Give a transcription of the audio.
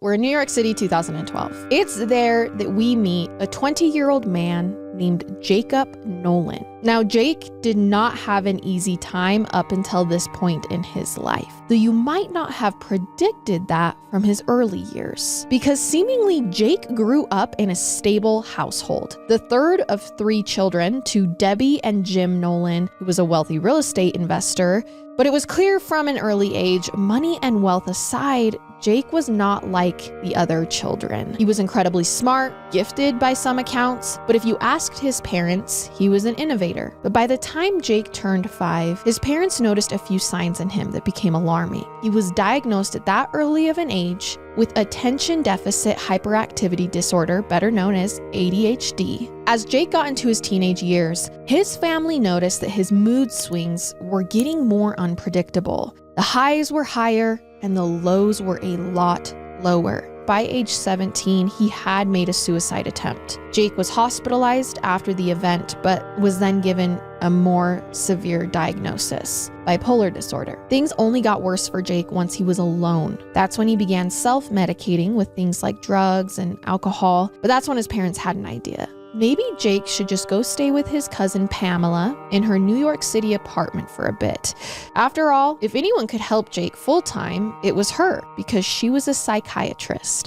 we're in New York City, 2012. It's there that we meet a 20-year-old man named Jacob Nolan. Now, Jake did not have an easy time up until this point in his life, though you might not have predicted that from his early years, because seemingly Jake grew up in a stable household, the third of 3 children to Debbie and Jim Nolan, who was a wealthy real estate investor. But it was clear from an early age, money and wealth aside, Jake was not like the other children. He was incredibly smart, gifted by some accounts, but if you asked his parents, he was an innovator. But by the time Jake turned 5, his parents noticed a few signs in him that became alarming. He was diagnosed at that early of an age with attention deficit hyperactivity disorder, better known as ADHD. As Jake got into his teenage years, his family noticed that his mood swings were getting more unpredictable. The highs were higher and the lows were a lot lower. By age 17, he had made a suicide attempt. Jake was hospitalized after the event, but was then given a more severe diagnosis, bipolar disorder. Things only got worse for Jake once he was alone. That's when he began self-medicating with things like drugs and alcohol, but that's when his parents had an idea. Maybe Jake should just go stay with his cousin Pamela in her New York City apartment for a bit. After all, if anyone could help Jake full-time, it was her, because she was a psychiatrist.